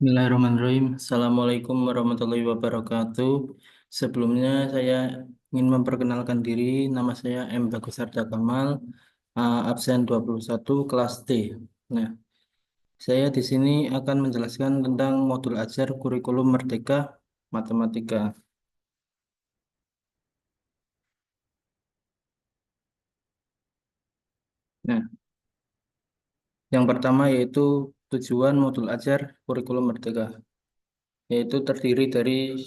Bismillahirrahmanirrahim. Assalamualaikum warahmatullahi wabarakatuh. Sebelumnya saya ingin memperkenalkan diri. Nama saya M. Bagus Arda Kamal, absen 21 kelas D. Nah, saya di sini akan menjelaskan tentang modul ajar kurikulum Merdeka Matematika. Nah, yang pertama yaitu tujuan modul ajar kurikulum Merdeka, yaitu terdiri dari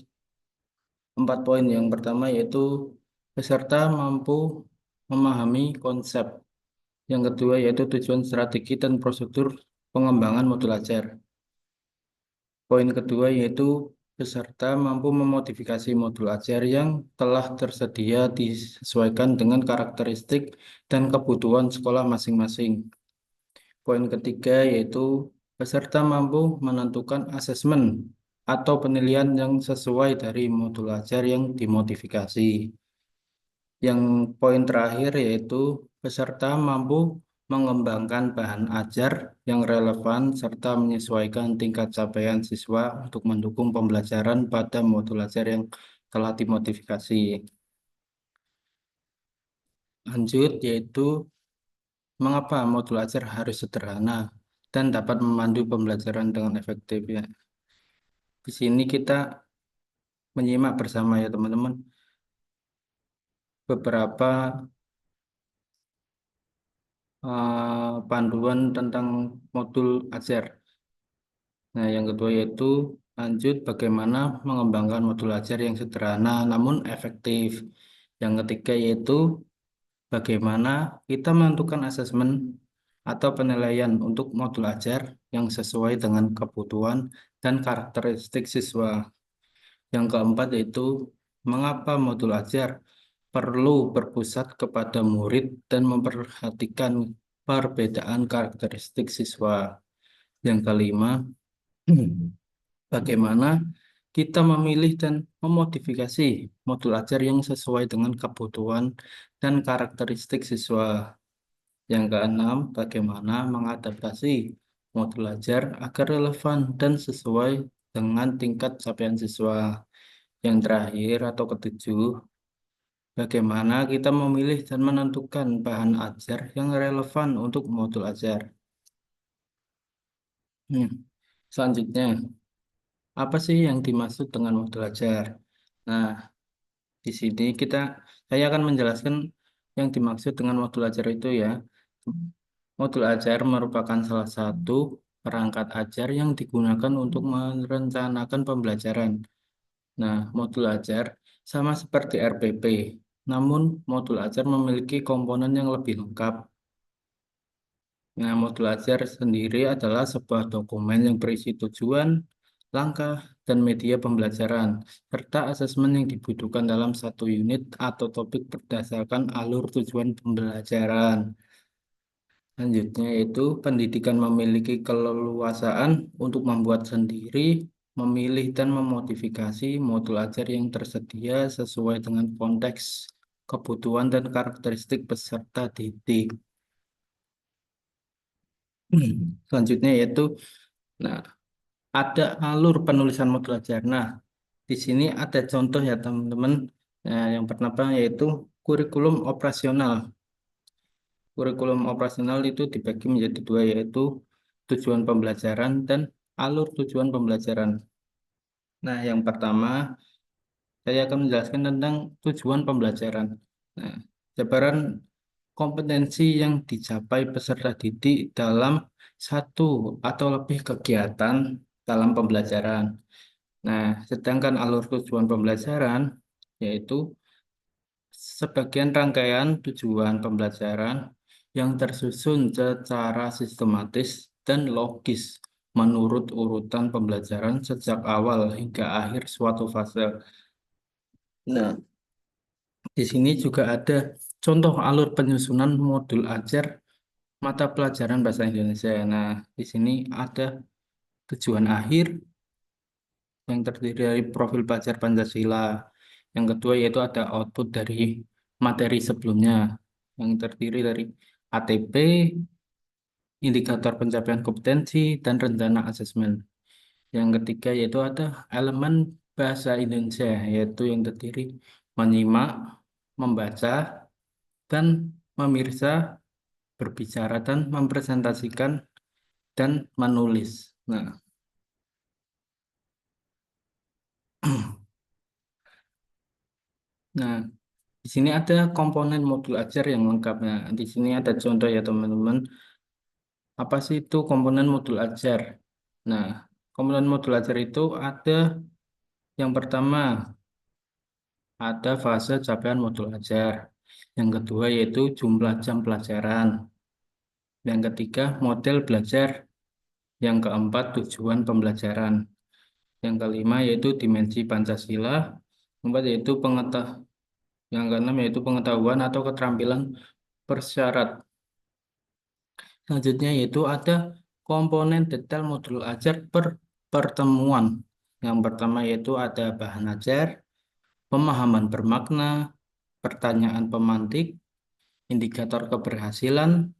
4 poin. Yang pertama yaitu peserta mampu memahami konsep. Yang kedua yaitu tujuan strategi dan prosedur pengembangan modul ajar. Poin kedua yaitu peserta mampu memodifikasi modul ajar yang telah tersedia disesuaikan dengan karakteristik dan kebutuhan sekolah masing-masing. Poin ketiga yaitu peserta mampu menentukan asesmen atau penilaian yang sesuai dari modul ajar yang dimodifikasi. Yang poin terakhir yaitu peserta mampu mengembangkan bahan ajar yang relevan serta menyesuaikan tingkat capaian siswa untuk mendukung pembelajaran pada modul ajar yang telah dimodifikasi. Lanjut yaitu mengapa modul ajar harus sederhana dan dapat memandu pembelajaran dengan efektif ya. Di sini kita menyimak bersama ya teman-teman beberapa panduan tentang modul ajar. Nah, yang kedua yaitu lanjut bagaimana mengembangkan modul ajar yang sederhana namun efektif. Yang ketiga yaitu bagaimana kita menentukan asesmen atau penilaian untuk modul ajar yang sesuai dengan kebutuhan dan karakteristik siswa. Yang keempat yaitu mengapa modul ajar perlu berpusat kepada murid dan memperhatikan perbedaan karakteristik siswa. Yang kelima, bagaimana kita memilih dan memodifikasi modul ajar yang sesuai dengan kebutuhan dan karakteristik siswa. Yang keenam, bagaimana mengadaptasi modul ajar agar relevan dan sesuai dengan tingkat capaian siswa. Yang terakhir atau ketujuh, bagaimana kita memilih dan menentukan bahan ajar yang relevan untuk modul ajar. Hmm. Selanjutnya, apa sih yang dimaksud dengan modul ajar? Nah, di sini saya akan menjelaskan yang dimaksud dengan modul ajar itu ya. Modul ajar merupakan salah satu perangkat ajar yang digunakan untuk merencanakan pembelajaran. Nah, modul ajar sama seperti RPP, namun modul ajar memiliki komponen yang lebih lengkap. Nah, modul ajar sendiri adalah sebuah dokumen yang berisi tujuan, langkah, dan media pembelajaran, serta asesmen yang dibutuhkan dalam satu unit atau topik berdasarkan alur tujuan pembelajaran. Selanjutnya yaitu pendidikan memiliki keleluasaan untuk membuat sendiri, memilih dan memodifikasi modul ajar yang tersedia sesuai dengan konteks, kebutuhan, dan karakteristik peserta didik. Selanjutnya yaitu, nah, ada alur penulisan modul ajar. Nah, di sini ada contoh ya teman-teman. Nah, yang pertama yaitu kurikulum operasional. Kurikulum operasional itu dibagi menjadi dua yaitu tujuan pembelajaran dan alur tujuan pembelajaran. Nah, yang pertama saya akan menjelaskan tentang tujuan pembelajaran. Nah, jabaran kompetensi yang dicapai peserta didik dalam satu atau lebih kegiatan dalam pembelajaran. Nah, sedangkan alur tujuan pembelajaran yaitu sebagian rangkaian tujuan pembelajaran yang tersusun secara sistematis dan logis menurut urutan pembelajaran sejak awal hingga akhir suatu fase. Nah, di sini juga ada contoh alur penyusunan modul ajar mata pelajaran bahasa Indonesia. Nah, di sini ada tujuan akhir yang terdiri dari profil pelajar Pancasila. Yang kedua yaitu ada output dari materi sebelumnya yang terdiri dari ATP, indikator pencapaian kompetensi, dan rencana asesmen. Yang ketiga yaitu ada elemen bahasa Indonesia, yaitu yang terdiri menyimak, membaca, dan memirsa, berbicara, dan mempresentasikan, dan menulis. Nah, nah, di sini ada komponen modul ajar yang lengkap. Nah, di sini ada contoh ya teman-teman. Apa sih itu komponen modul ajar? Nah, komponen modul ajar itu ada yang pertama, ada fase capaian modul ajar. Yang kedua yaitu jumlah jam pelajaran. Yang ketiga, model belajar. Yang keempat, tujuan pembelajaran. Yang kelima yaitu dimensi Pancasila. Keempat yaitu yang keenam yaitu pengetahuan atau keterampilan persyarat. Selanjutnya yaitu ada komponen detail modul ajar per pertemuan. Yang pertama yaitu ada bahan ajar, pemahaman bermakna, pertanyaan pemantik, indikator keberhasilan,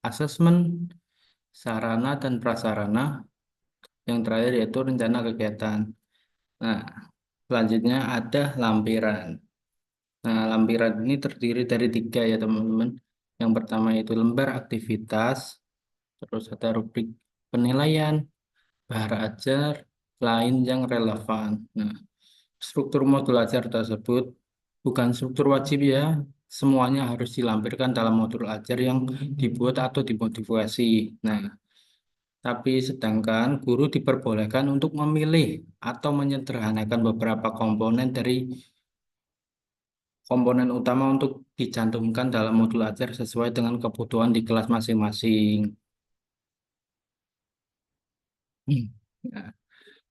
asesmen, sarana dan prasarana. Yang terakhir yaitu rencana kegiatan. Nah, selanjutnya ada lampiran. Nah, lampiran ini terdiri dari tiga ya teman-teman. Yang pertama yaitu lembar aktivitas, terus ada rubrik penilaian, bahasa ajar, lain yang relevan. Nah, struktur modul ajar tersebut bukan struktur wajib ya, semuanya harus dilampirkan dalam modul ajar yang dibuat atau dimodifikasi. Nah, tapi sedangkan guru diperbolehkan untuk memilih atau menyederhanakan beberapa komponen dari komponen utama untuk dicantumkan dalam modul ajar sesuai dengan kebutuhan di kelas masing-masing. Hmm. Nah,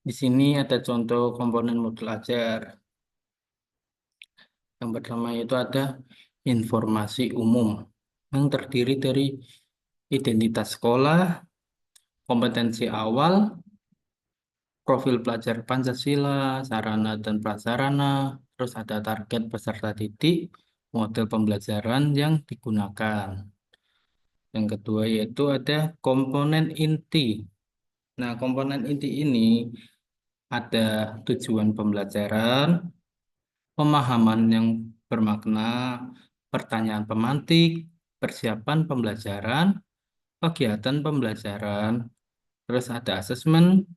di sini ada contoh komponen modul ajar. Yang pertama itu ada informasi umum yang terdiri dari identitas sekolah, kompetensi awal, profil pelajar Pancasila, sarana dan prasarana, terus ada target peserta didik, model pembelajaran yang digunakan. Yang kedua yaitu ada komponen inti. Nah, komponen inti ini ada tujuan pembelajaran, pemahaman yang bermakna, pertanyaan pemantik, persiapan pembelajaran, kegiatan pembelajaran, terus ada asesmen,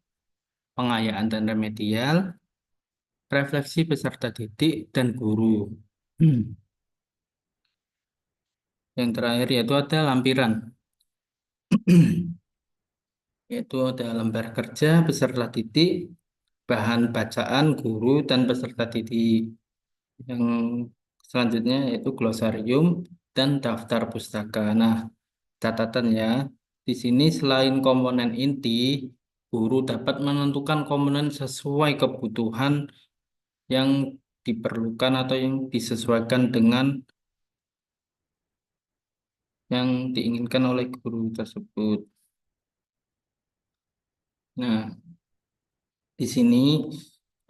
pengayaan dan remedial, refleksi peserta didik dan guru. Hmm. Yang terakhir yaitu ada lampiran, yaitu ada lembar kerja peserta didik, bahan bacaan guru dan peserta didik. Yang selanjutnya yaitu glosarium dan daftar pustaka. Nah, catatan ya, di sini selain komponen inti, guru dapat menentukan komponen sesuai kebutuhan yang diperlukan atau yang disesuaikan dengan yang diinginkan oleh guru tersebut. Nah, di sini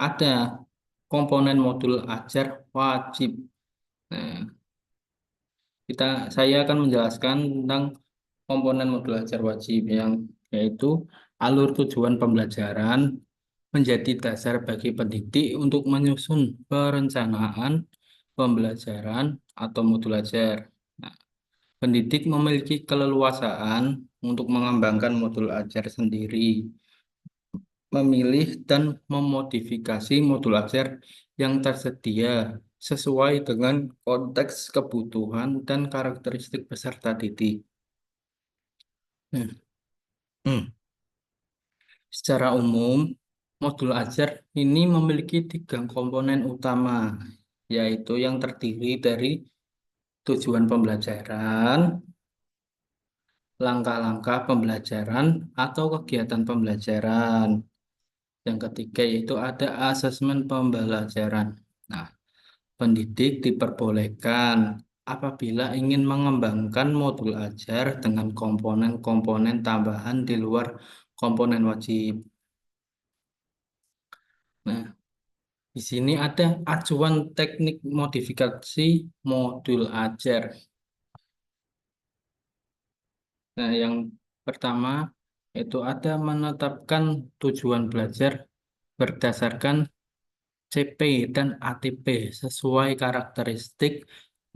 ada komponen modul ajar wajib. Nah, saya akan menjelaskan tentang komponen modul ajar wajib yang yaitu alur tujuan pembelajaran menjadi dasar bagi pendidik untuk menyusun perencanaan pembelajaran atau modul ajar. Nah, pendidik memiliki keleluasaan untuk mengembangkan modul ajar sendiri, memilih dan memodifikasi modul ajar yang tersedia sesuai dengan konteks kebutuhan dan karakteristik peserta didik. Hmm. Hmm. Secara umum, modul ajar ini memiliki tiga komponen utama, yaitu yang terdiri dari tujuan pembelajaran, langkah-langkah pembelajaran, atau kegiatan pembelajaran. Yang ketiga yaitu ada asesmen pembelajaran. Nah, pendidik diperbolehkan apabila ingin mengembangkan modul ajar dengan komponen-komponen tambahan di luar komponen wajib. Nah, di sini ada acuan teknik modifikasi modul ajar. Nah, yang pertama Itu ada menetapkan tujuan belajar berdasarkan CP dan ATP sesuai karakteristik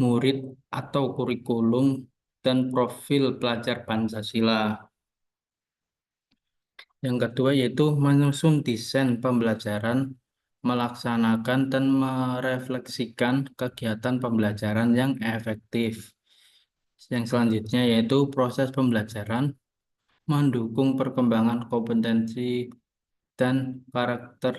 murid atau kurikulum dan profil pelajar Pancasila. Yang kedua yaitu menyusun desain pembelajaran, melaksanakan dan merefleksikan kegiatan pembelajaran yang efektif. Yang selanjutnya yaitu proses pembelajaran, mendukung perkembangan dan karakter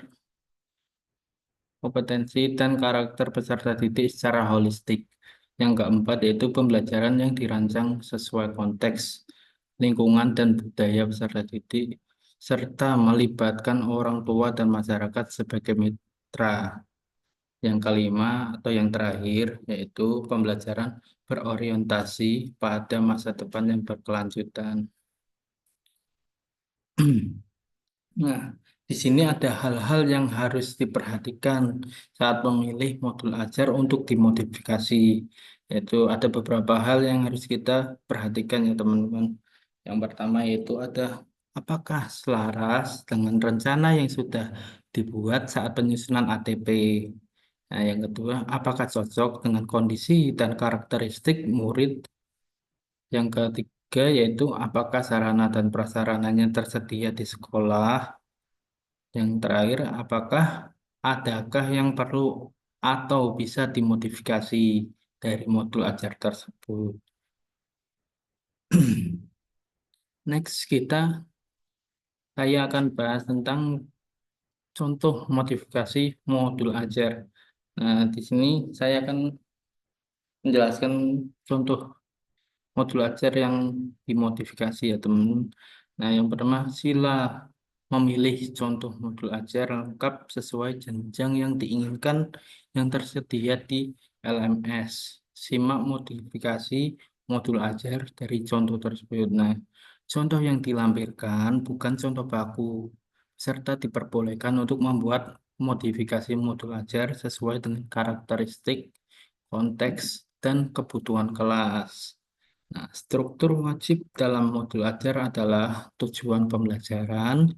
dan karakter peserta didik secara holistik. Yang keempat yaitu pembelajaran yang dirancang sesuai konteks, lingkungan dan budaya peserta didik, serta melibatkan orang tua dan masyarakat sebagai mitra. Yang kelima atau yang terakhir yaitu pembelajaran berorientasi pada masa depan yang berkelanjutan. Nah, di sini ada hal-hal yang harus diperhatikan saat memilih modul ajar untuk dimodifikasi. Yaitu ada beberapa hal yang harus kita perhatikan ya teman-teman. Yang pertama yaitu ada apakah selaras dengan rencana yang sudah dibuat saat penyusunan ATP. Nah, yang kedua, apakah cocok dengan kondisi dan karakteristik murid. Yang ketiga yaitu apakah sarana dan prasarananya tersedia di sekolah. Yang terakhir, apakah adakah yang perlu atau bisa dimodifikasi dari modul ajar tersebut? Next, saya akan bahas tentang contoh modifikasi modul ajar. Nah, di sini saya akan menjelaskan contoh modul ajar yang dimodifikasi ya teman. Nah, yang pertama sila memilih contoh modul ajar lengkap sesuai jenjang yang diinginkan yang tersedia di LMS. Simak modifikasi modul ajar dari contoh tersebut. Nah, contoh yang dilampirkan bukan contoh baku, serta diperbolehkan untuk membuat modifikasi modul ajar sesuai dengan karakteristik, konteks, dan kebutuhan kelas. Nah, struktur wajib dalam modul ajar adalah tujuan pembelajaran,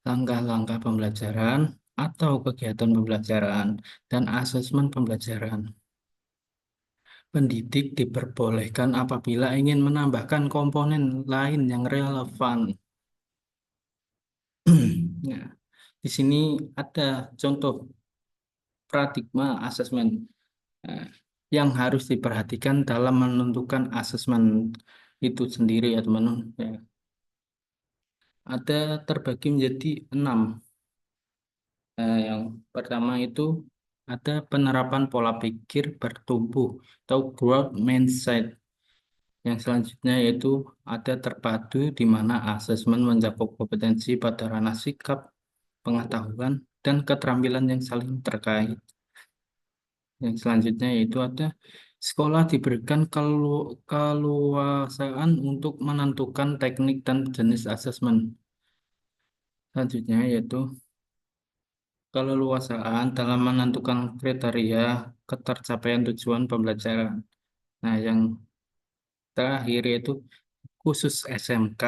langkah-langkah pembelajaran, atau kegiatan pembelajaran, dan asesmen pembelajaran. Pendidik diperbolehkan apabila ingin menambahkan komponen lain yang relevan. Nah, di sini ada contoh paradigma asesmen eh, yang harus diperhatikan dalam menentukan asesmen itu sendiri ya teman-teman. Ya, ada terbagi menjadi 6. Yang pertama itu ada penerapan pola pikir bertumbuh atau growth mindset. Yang selanjutnya yaitu ada terpadu di mana asesmen mencakup kompetensi pada ranah sikap, pengetahuan, dan keterampilan yang saling terkait. Yang selanjutnya yaitu ada sekolah diberikan keluasaan untuk menentukan teknik dan jenis asesmen. Selanjutnya yaitu keleluasaan dalam menentukan kriteria ketercapaian tujuan pembelajaran. Nah, yang terakhir yaitu khusus SMK.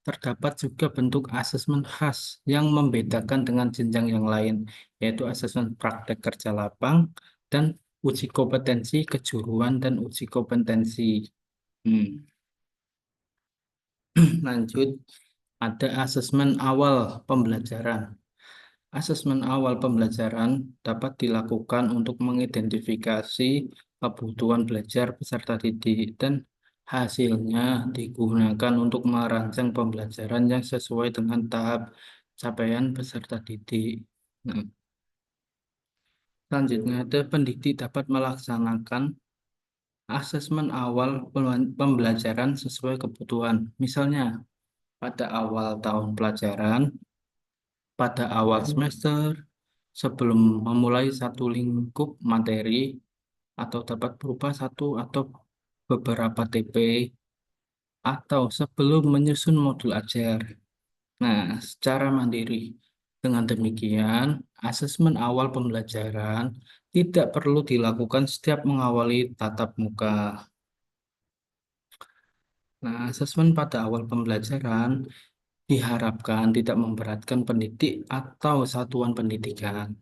Terdapat juga bentuk asesmen khas yang membedakan dengan jenjang yang lain, yaitu asesmen praktek kerja lapang dan uji kompetensi kejuruan dan uji kompetensi. Hmm. Lanjut, ada asesmen awal pembelajaran. Asesmen awal pembelajaran dapat dilakukan untuk mengidentifikasi kebutuhan belajar peserta didik dan hasilnya digunakan untuk merancang pembelajaran yang sesuai dengan tahap capaian peserta didik. Nah, selanjutnya ada pendidik dapat melaksanakan asesmen awal pembelajaran sesuai kebutuhan. Misalnya, pada awal tahun pelajaran, pada awal semester, sebelum memulai satu lingkup materi, atau dapat berupa satu atau beberapa TP, atau sebelum menyusun modul ajar. Nah, secara mandiri. Dengan demikian, asesmen awal pembelajaran tidak perlu dilakukan setiap mengawali tatap muka. Nah, asesmen pada awal pembelajaran diharapkan tidak memberatkan pendidik atau satuan pendidikan.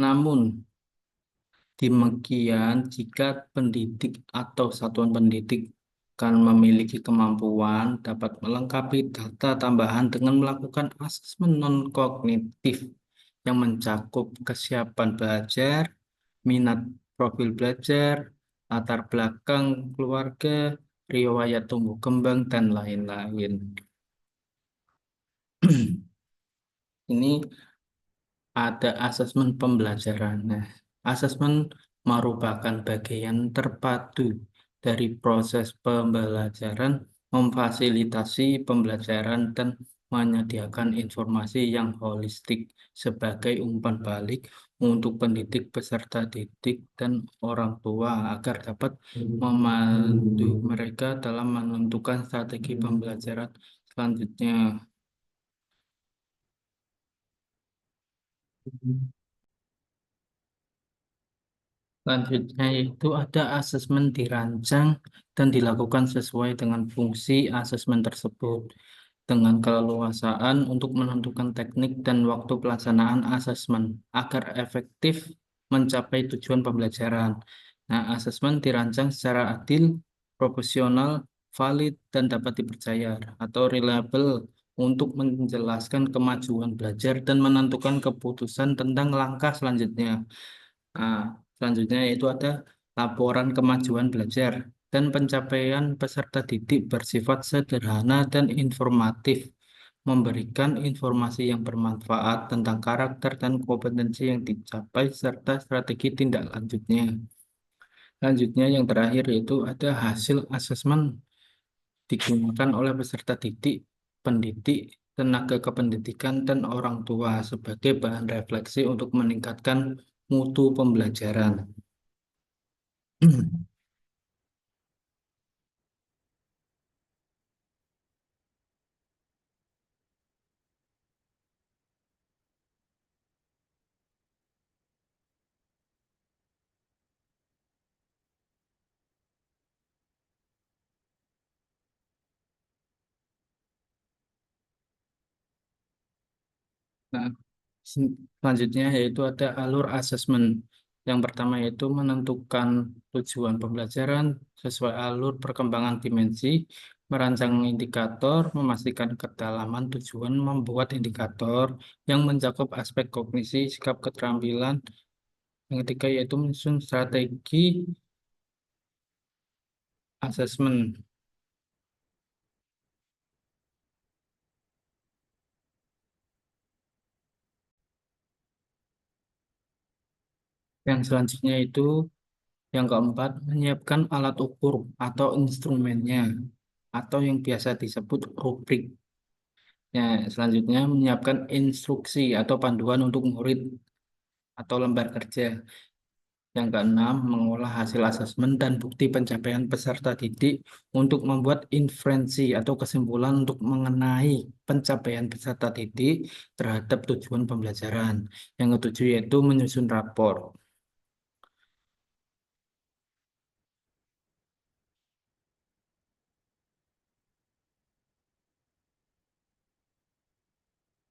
Namun, demikian, jika pendidik atau satuan pendidik kan memiliki kemampuan dapat melengkapi data tambahan dengan melakukan asesmen non-kognitif yang mencakup kesiapan belajar, minat profil belajar, latar belakang keluarga, riwayat tumbuh kembang, dan lain-lain. Ini ada asesmen pembelajaran. Nah, asesmen merupakan bagian terpadu dari proses pembelajaran, memfasilitasi pembelajaran dan menyediakan informasi yang holistik sebagai umpan balik untuk pendidik, peserta didik, dan orang tua agar dapat memandu mereka dalam menentukan strategi pembelajaran selanjutnya. Selanjutnya yaitu ada asesmen dirancang dan dilakukan sesuai dengan fungsi asesmen tersebut dengan keleluasaan untuk menentukan teknik dan waktu pelaksanaan asesmen agar efektif mencapai tujuan pembelajaran. Nah, asesmen dirancang secara adil, profesional, valid, dan dapat dipercaya atau reliable untuk menjelaskan kemajuan belajar dan menentukan keputusan tentang langkah selanjutnya. Nah, selanjutnya yaitu ada laporan kemajuan belajar dan pencapaian peserta didik bersifat sederhana dan informatif, memberikan informasi yang bermanfaat tentang karakter dan kompetensi yang dicapai serta strategi tindak lanjutnya. Selanjutnya yang terakhir yaitu ada hasil asesmen digunakan oleh peserta didik, pendidik, tenaga kependidikan, dan orang tua sebagai bahan refleksi untuk meningkatkan mutu pembelajaran. Nah, selanjutnya yaitu ada alur asesmen. Yang pertama yaitu menentukan tujuan pembelajaran sesuai alur perkembangan dimensi, merancang indikator, memastikan kedalaman tujuan, membuat indikator yang mencakup aspek kognisi, sikap keterampilan. Yang ketiga yaitu menyusun strategi asesmen. Yang selanjutnya itu yang keempat, menyiapkan alat ukur atau instrumennya atau yang biasa disebut rubrik. Ya, selanjutnya menyiapkan instruksi atau panduan untuk murid atau lembar kerja. Yang keenam, mengolah hasil asesmen dan bukti pencapaian peserta didik untuk membuat inferensi atau kesimpulan untuk mengenai pencapaian peserta didik terhadap tujuan pembelajaran. Yang ketujuh yaitu menyusun rapor.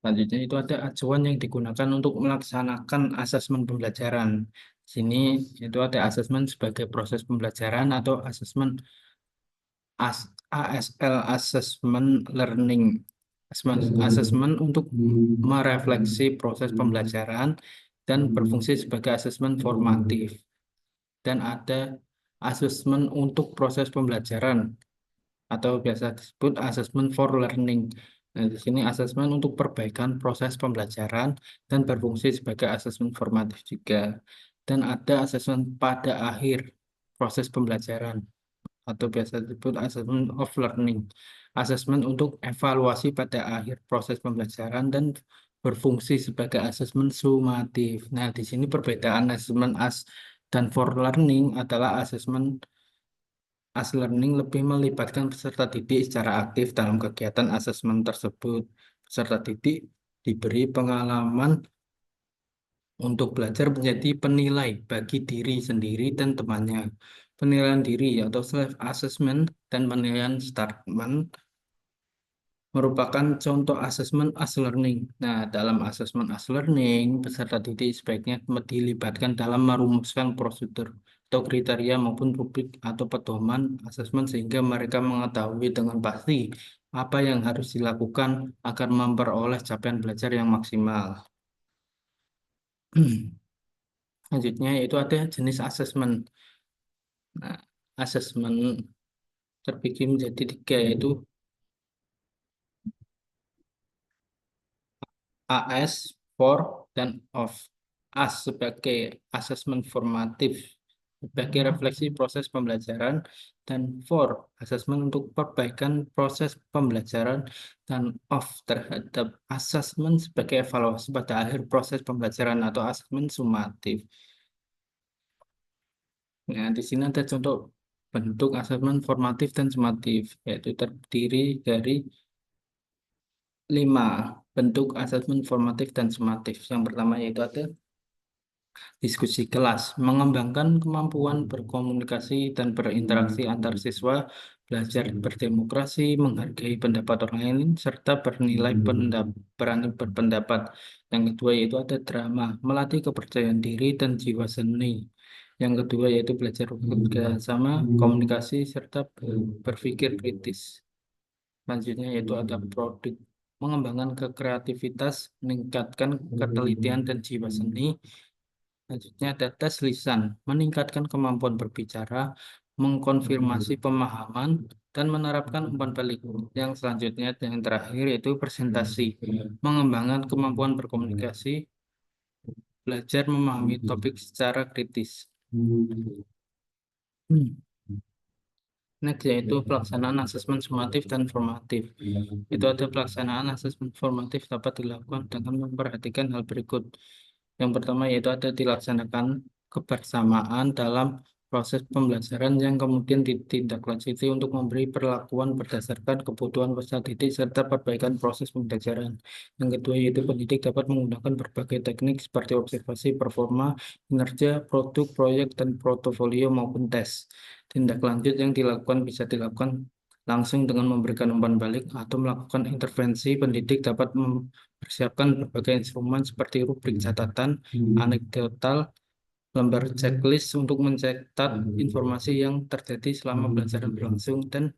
Selanjutnya itu ada acuan yang digunakan untuk melaksanakan asesmen pembelajaran. Sini itu ada asesmen sebagai proses pembelajaran atau asesmen ASL Assessment Learning. Asesmen untuk merefleksi proses pembelajaran dan berfungsi sebagai asesmen formatif. Dan ada asesmen untuk proses pembelajaran atau biasa disebut asesmen for learning. Nah, di sini asesmen untuk perbaikan proses pembelajaran dan berfungsi sebagai asesmen formatif juga. Dan ada asesmen pada akhir proses pembelajaran atau biasa disebut assessment of learning. Asesmen untuk evaluasi pada akhir proses pembelajaran dan berfungsi sebagai asesmen sumatif. Nah, di sini perbedaan asesmen as dan for learning adalah asesmen as learning lebih melibatkan peserta didik secara aktif dalam kegiatan asesmen tersebut. Peserta didik diberi pengalaman untuk belajar menjadi penilai bagi diri sendiri dan temannya. Penilaian diri atau self-assessment dan penilaian statement merupakan contoh asesmen as learning. Nah, dalam asesmen as learning, peserta didik sebaiknya dilibatkan dalam merumuskan prosedur atau kriteria maupun rubrik atau pedoman asesmen sehingga mereka mengetahui dengan pasti apa yang harus dilakukan agar memperoleh capaian belajar yang maksimal. Selanjutnya yaitu ada jenis asesmen. Nah, asesmen terbagi menjadi tiga yaitu AS, for, dan OF. AS sebagai asesmen formatif sebagai refleksi proses pembelajaran dan for asesmen untuk perbaikan proses pembelajaran dan OF terhadap asesmen sebagai evaluasi pada akhir proses pembelajaran atau asesmen sumatif. Nah, di sini ada contoh bentuk asesmen formatif dan sumatif, yaitu terdiri dari 5 bentuk asesmen formatif dan sumatif. Yang pertama yaitu ada diskusi kelas, mengembangkan kemampuan berkomunikasi dan berinteraksi antar siswa, belajar berdemokrasi, menghargai pendapat orang lain, serta berani berpendapat. Yang kedua yaitu ada drama, melatih kepercayaan diri dan jiwa seni. Yang kedua yaitu belajar bekerja sama, komunikasi, serta berpikir kritis. Selanjutnya yaitu ada produk, mengembangkan kekreativitas, meningkatkan ketelitian dan jiwa seni. Selanjutnya ada tes lisan, meningkatkan kemampuan berbicara, mengkonfirmasi pemahaman, dan menerapkan umpan balik. Yang selanjutnya, yang terakhir yaitu presentasi, mengembangkan kemampuan berkomunikasi, belajar memahami topik secara kritis. Hmm. Next yaitu pelaksanaan asesmen sumatif dan formatif. Itu ada pelaksanaan asesmen formatif dapat dilakukan dengan memperhatikan hal berikut. Yang pertama yaitu ada dilaksanakan kebersamaan dalam proses pembelajaran yang kemudian ditindaklanjuti untuk memberi perlakuan berdasarkan kebutuhan peserta didik serta perbaikan proses pembelajaran. Yang kedua yaitu pendidik dapat menggunakan berbagai teknik seperti observasi, performa, kinerja, produk, proyek, dan portofolio maupun tes. Tindak lanjut yang dilakukan bisa dilakukan langsung dengan memberikan umpan balik atau melakukan intervensi. Pendidik dapat mempersiapkan berbagai instrumen seperti rubrik catatan, anekdotal, lembar checklist untuk mencatat informasi yang terjadi selama pembelajaran berlangsung, dan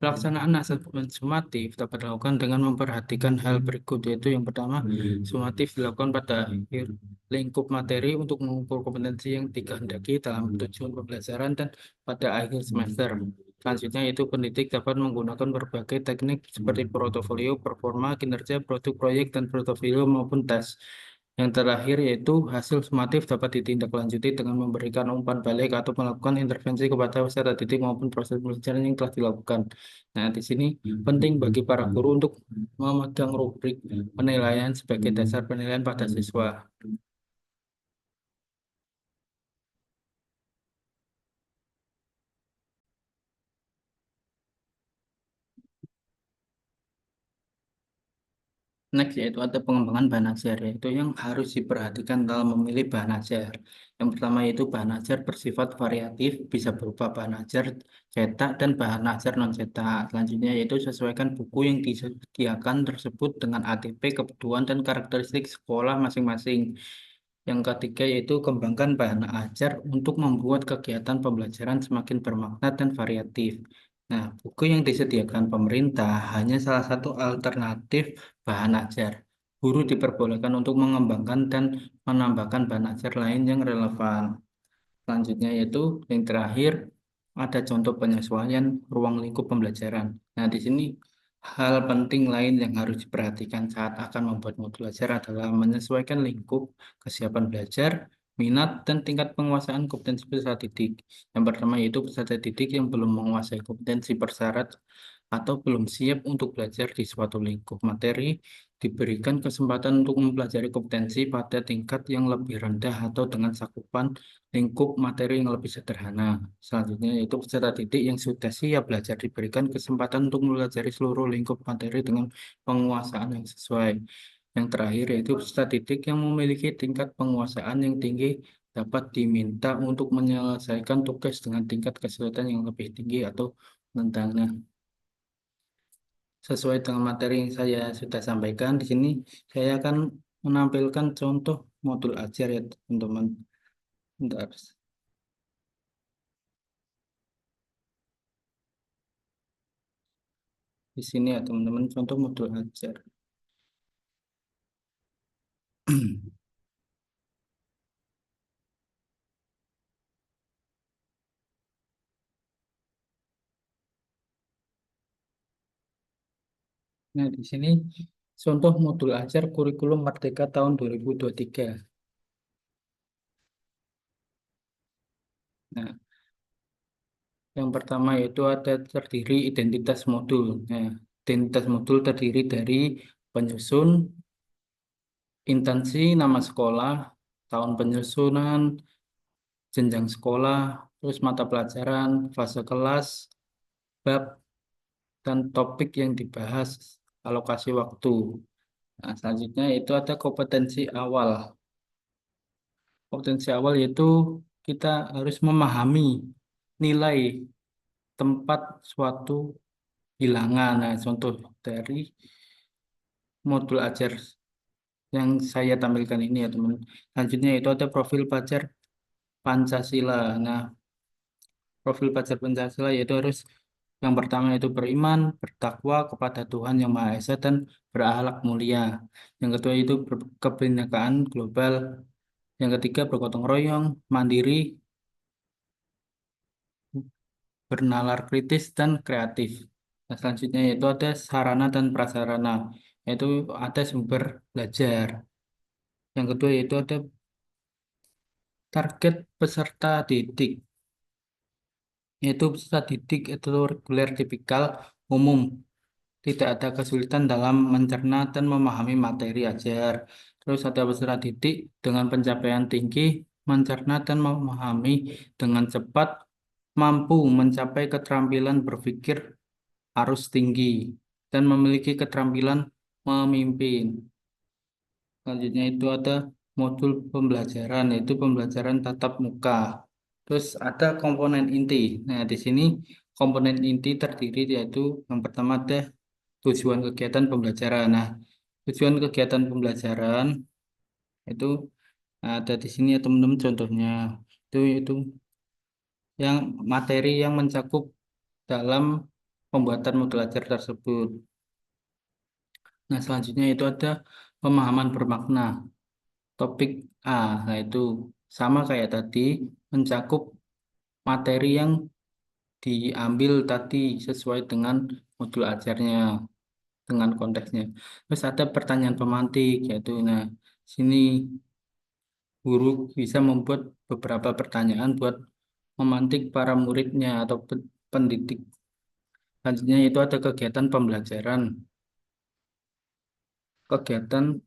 pelaksanaan asesmen sumatif dapat dilakukan dengan memperhatikan hal berikut, yaitu yang pertama, sumatif dilakukan pada akhir lingkup materi untuk mengukur kompetensi yang dikehendaki dalam tujuan pembelajaran dan pada akhir semester. Selanjutnya, yaitu pendidik dapat menggunakan berbagai teknik seperti portofolio, performa, kinerja, produk proyek, dan portofolio maupun tes. Yang terakhir yaitu hasil sumatif dapat ditindaklanjuti dengan memberikan umpan balik atau melakukan intervensi kepada peserta didik maupun proses pembelajaran yang telah dilakukan. Nah, di sini penting bagi para guru untuk memegang rubrik penilaian sebagai dasar penilaian pada siswa. Next yaitu ada pengembangan bahan ajar, yaitu yang harus diperhatikan dalam memilih bahan ajar. Yang pertama yaitu bahan ajar bersifat variatif, bisa berupa bahan ajar cetak dan bahan ajar non cetak. Selanjutnya yaitu sesuaikan buku yang disediakan tersebut dengan ATP, kebutuhan dan karakteristik sekolah masing-masing. Yang ketiga yaitu kembangkan bahan ajar untuk membuat kegiatan pembelajaran semakin bermakna dan variatif. Nah, buku yang disediakan pemerintah hanya salah satu alternatif bahan ajar. Guru diperbolehkan untuk mengembangkan dan menambahkan bahan ajar lain yang relevan. Selanjutnya yaitu yang terakhir ada contoh penyesuaian ruang lingkup pembelajaran. Nah, di sini hal penting lain yang harus diperhatikan saat akan membuat modul ajar adalah menyesuaikan lingkup, kesiapan belajar, minat, dan tingkat penguasaan kompetensi peserta didik. Yang pertama yaitu peserta didik yang belum menguasai kompetensi persyarat atau belum siap untuk belajar di suatu lingkup materi, diberikan kesempatan untuk mempelajari kompetensi pada tingkat yang lebih rendah atau dengan cakupan lingkup materi yang lebih sederhana. Selanjutnya yaitu peserta didik yang sudah siap belajar diberikan kesempatan untuk mempelajari seluruh lingkup materi dengan penguasaan yang sesuai. Yang terakhir yaitu peserta didik yang memiliki tingkat penguasaan yang tinggi dapat diminta untuk menyelesaikan tugas dengan tingkat kesulitan yang lebih tinggi atau menentangnya. sesuai dengan materi yang saya sudah sampaikan di sini, saya akan menampilkan contoh modul ajar ya teman-teman. Bentar. Di sini ya teman-teman, contoh modul ajar. Nah, di sini contoh modul ajar kurikulum Merdeka tahun 2023. Nah, yang pertama yaitu ada terdiri identitas modul. Nah, identitas modul terdiri dari penyusun, instansi, nama sekolah, tahun penyusunan, jenjang sekolah, terus mata pelajaran, fase kelas, bab, dan topik yang dibahas, alokasi waktu. Nah, selanjutnya itu ada kompetensi awal. Kompetensi awal yaitu kita harus memahami nilai tempat suatu bilangan. Nah, contoh dari modul ajar yang saya tampilkan ini ya teman. Selanjutnya itu ada profil pelajar Pancasila. Nah, profil pelajar Pancasila yaitu harus yang pertama itu beriman, bertakwa kepada Tuhan Yang Maha Esa dan berakhlak mulia. Yang kedua itu kebinekaan global. Yang ketiga bergotong royong, mandiri, bernalar kritis dan kreatif. Nah, selanjutnya yaitu ada sarana dan prasarana, yaitu ada sumber belajar. Yang kedua yaitu ada target peserta didik, yaitu peserta didik itu reguler tipikal umum, tidak ada kesulitan dalam mencerna dan memahami materi ajar. Terus ada peserta didik dengan pencapaian tinggi, mencerna dan memahami dengan cepat, mampu mencapai keterampilan berpikir arus tinggi, dan memiliki keterampilan memimpin. Selanjutnya itu ada modul pembelajaran, yaitu pembelajaran tatap muka. Terus ada komponen inti. Nah, di sini komponen inti terdiri yaitu yang pertama ada tujuan kegiatan pembelajaran. Nah, tujuan kegiatan pembelajaran itu ada di sini ya teman-teman contohnya. Itu yang materi yang mencakup dalam pembuatan modul ajar tersebut. Nah, selanjutnya itu ada pemahaman bermakna. Topik A, nah itu sama kayak tadi, mencakup materi yang diambil tadi sesuai dengan modul ajarnya, dengan konteksnya. Terus ada pertanyaan pemantik, yaitu, nah, sini guru bisa membuat beberapa pertanyaan buat memantik para muridnya atau pendidik. Selanjutnya itu ada kegiatan pembelajaran, kegiatan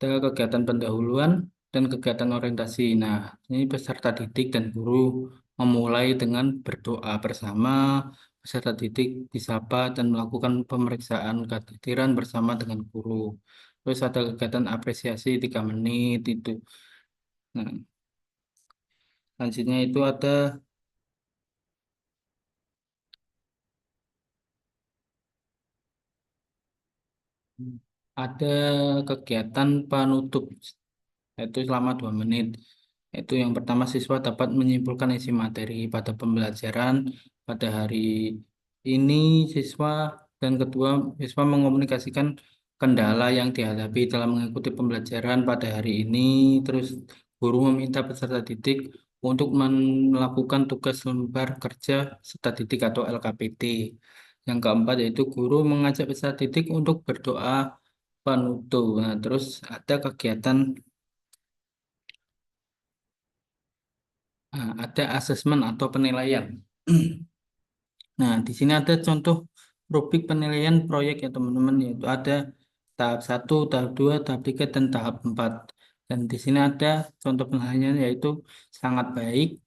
kegiatan pendahuluan dan kegiatan orientasi. Nah, ini peserta didik dan guru memulai dengan berdoa bersama, peserta didik disapa dan melakukan pemeriksaan kehadiran bersama dengan guru. Terus ada kegiatan apresiasi 3 menit itu. Nah, selanjutnya itu ada kegiatan penutup, yaitu selama 2 menit. Itu yang pertama siswa dapat menyimpulkan isi materi pada pembelajaran pada hari ini siswa dan kedua siswa mengomunikasikan kendala yang dihadapi dalam mengikuti pembelajaran pada hari ini. Terus guru meminta peserta didik untuk melakukan tugas lembar kerja serta didik atau LKPD. Yang keempat yaitu guru mengajak peserta didik untuk berdoa penutup. Nah, terus ada kegiatan, ada asesmen atau penilaian. Nah, di sini ada contoh rubrik penilaian proyek ya teman-teman, yaitu ada tahap 1, tahap 2, tahap 3, dan tahap 4. Dan di sini ada contoh penilaian yaitu sangat baik,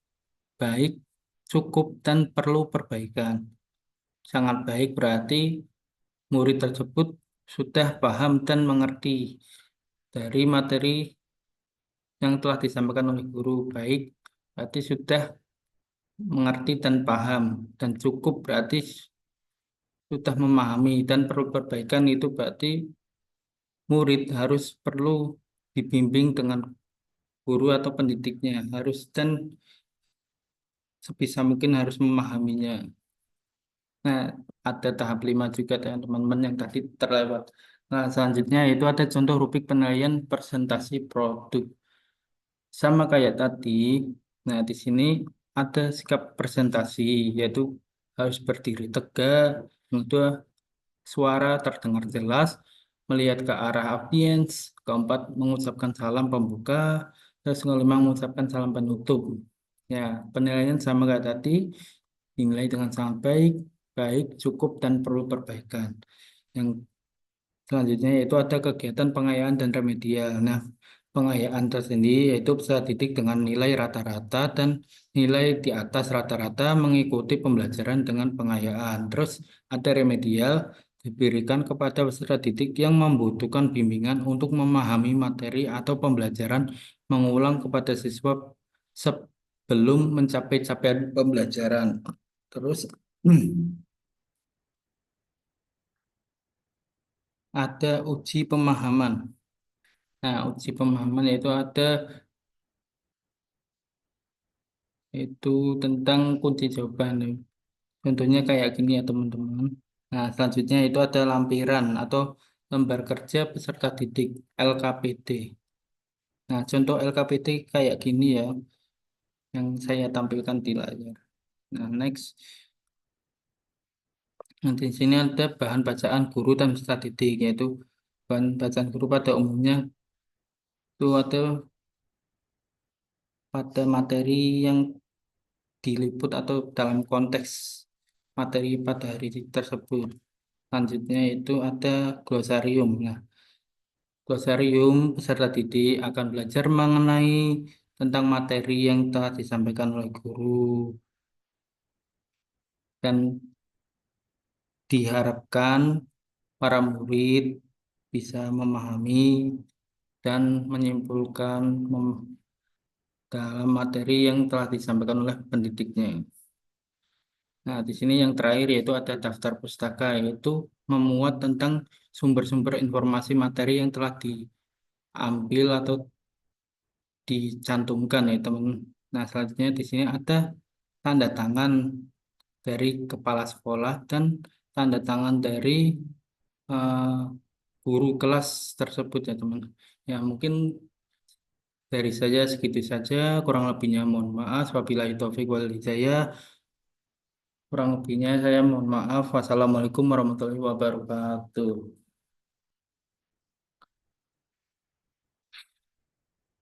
baik, cukup, dan perlu perbaikan. Sangat baik berarti murid tersebut sudah paham dan mengerti dari materi yang telah disampaikan oleh guru. Baik berarti sudah mengerti dan paham, dan cukup berarti sudah memahami dan perlu perbaikan itu berarti murid harus perlu dibimbing dengan guru atau pendidiknya harus dan sebisa mungkin harus memahaminya. Nah, ada tahap 5 juga teman-teman yang tadi terlewat. Nah, selanjutnya itu ada contoh rubrik penilaian presentasi produk. Sama kayak tadi, nah di sini ada sikap presentasi, yaitu harus berdiri tegak, kedua suara terdengar jelas, melihat ke arah audiens, keempat mengucapkan salam pembuka, terus kelima mengucapkan salam penutup. Ya, penilaian sama kayak tadi, dinilai dengan sangat baik, baik, cukup, dan perlu perbaikan. Yang selanjutnya yaitu ada kegiatan pengayaan dan remedial. Nah, pengayaan tersendiri yaitu peserta didik dengan nilai rata-rata dan nilai di atas rata-rata mengikuti pembelajaran dengan pengayaan. Terus ada remedial diberikan kepada peserta didik yang membutuhkan bimbingan untuk memahami materi atau pembelajaran mengulang kepada siswa sebelum mencapai capaian pembelajaran. Terus ada uji pemahaman. Nah, uji pemahaman itu tentang kunci jawaban. Contohnya kayak gini ya teman-teman. Nah, selanjutnya itu ada lampiran atau lembar kerja peserta didik LKPD. Nah, contoh LKPD kayak gini ya yang saya tampilkan di layar. Nah, next. Nanti di sini ada bahan bacaan guru dan peserta didik yaitu bahan bacaan guru pada umumnya itu ada pada materi yang diliput atau dalam konteks materi pada hari tersebut. Selanjutnya itu ada glosarium. Nah, glosarium peserta didik akan belajar mengenai tentang materi yang telah disampaikan oleh guru dan diharapkan para murid bisa memahami dan menyimpulkan dalam materi yang telah disampaikan oleh pendidiknya. Nah, di sini yang terakhir yaitu ada daftar pustaka, yaitu memuat tentang sumber-sumber informasi materi yang telah diambil atau dicantumkan ya teman. Nah, selanjutnya di sini ada tanda tangan dari kepala sekolah dan tanda tangan dari eh, guru kelas tersebut ya teman. Ya, mungkin dari saya segitu saja, kurang lebihnya mohon maaf. Wabillahi taufiq wal hidayah. Kurang lebihnya saya mohon maaf. Wassalamualaikum warahmatullahi wabarakatuh.